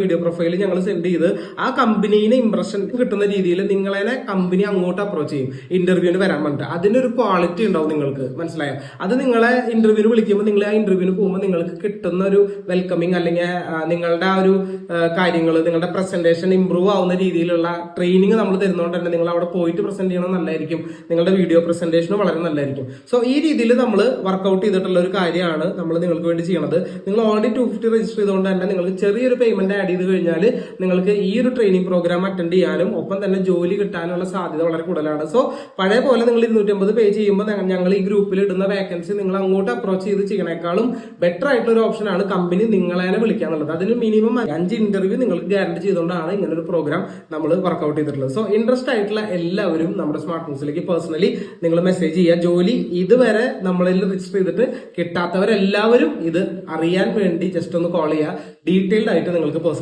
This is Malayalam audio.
വീഡിയോ പ്രൊഫൈൽ ഞങ്ങൾ സെൻഡ് ചെയ്ത് ആ കമ്പനീനെ ഇംപ്രഷൻ കിട്ടുന്ന രീതിയിൽ നിങ്ങളെ കമ്പനി അങ്ങോട്ട് അപ്രോച്ച് ചെയ്യും ഇന്റർവ്യൂവിന് വരാൻ വേണ്ടിട്ട്. അതിനൊരു ക്വാളിറ്റി ഉണ്ടാവും നിങ്ങൾക്ക്, മനസ്സിലായോ? അത് നിങ്ങളെ ഇന്റർവ്യൂവിന് വിളിക്കുമ്പോൾ നിങ്ങൾ ആ ഇന്റർവ്യൂവിന് പോകുമ്പോൾ നിങ്ങൾക്ക് കിട്ടുന്ന ഒരു വെൽക്കമിങ് അല്ലെങ്കിൽ നിങ്ങളുടെ ആ ഒരു കാര്യങ്ങൾ, നിങ്ങളുടെ പ്രസന്റേഷൻ ഇംപ്രൂവ് ആവുന്ന രീതിയിലുള്ള ട്രെയിനിങ് നമ്മൾ തരുന്നതുകൊണ്ട് തന്നെ നിങ്ങൾ അവിടെ പോയിട്ട് പ്രസന്റ് ചെയ്യണം നല്ലതായിരിക്കും. നിങ്ങളുടെ വീഡിയോ പ്രസന്റേഷനും വളരെ നല്ലതായിരിക്കും. സോ ഈ രീതിയിൽ നമ്മൾ വർക്ക്ഔട്ട് ചെയ്തിട്ടുള്ള ഒരു കാര്യമാണ് നമ്മൾ നിങ്ങൾക്ക് വേണ്ടി ചെയ്യണത്. നിങ്ങൾ ഓൾറെഡി 250 രജിസ്റ്റർ ചെയ്തുകൊണ്ട് തന്നെ നിങ്ങൾക്ക് ചെറിയൊരു പേയ്മെന്റ് ആഡ് ചെയ്ത് കഴിഞ്ഞാൽ നിങ്ങൾക്ക് ഈ ഒരു ട്രെയിനിങ് പ്രോഗ്രാം അറ്റൻഡ് ചെയ്യാനും ഒപ്പം തന്നെ ജോലി കിട്ടാനുള്ള സാധ്യത വളരെ കൂടുതലാണ്. സോ പഴയ പോലെ നിങ്ങൾ 250 പേ ചെയ്യുമ്പോൾ ഞങ്ങൾ ഈ ഗ്രൂപ്പിൽ ഇടുന്ന വേക്കൻസി നിങ്ങൾ അങ്ങോട്ട് അപ്രോച്ച് ചെയ്ത് ചെയ്യണേക്കാളും ബെറ്റർ ആയിട്ടുള്ള ഒരു ഓപ്ഷനാണ് കമ്പനി നിങ്ങളെ വിളിക്കാന്നുള്ളത്. അതിന് മിനിമം 5 ഇന്റർവ്യൂ നിങ്ങൾക്ക് ഗ്യാരണ്ടി ചെയ്തുകൊണ്ടാണ് ഇങ്ങനെ ഒരു പ്രോഗ്രാം നമ്മൾ വർക്ക്ഔട്ട് ചെയ്തിട്ടുള്ളത്. സോ ഇൻട്രസ്റ്റ് ആയിട്ടുള്ള എല്ലാവരും നമ്മുടെ സ്മാർട്ട് മൂവ്സിലേക്ക് പേഴ്സണലി നിങ്ങൾ മെസ്സേജ് ചെയ്യുക. ജോലി ഇതുവരെ നമ്മളിൽ രജിസ്റ്റർ ചെയ്തിട്ട് കിട്ടാത്തവരെല്ലാവരും ഇത് അറിയാൻ വേണ്ടി ജസ്റ്റ് ഒന്ന് കോൾ ചെയ്യുക. ഡീറ്റെയിൽഡ് ആയിട്ട് നിങ്ങൾക്ക് പേഴ്സണലി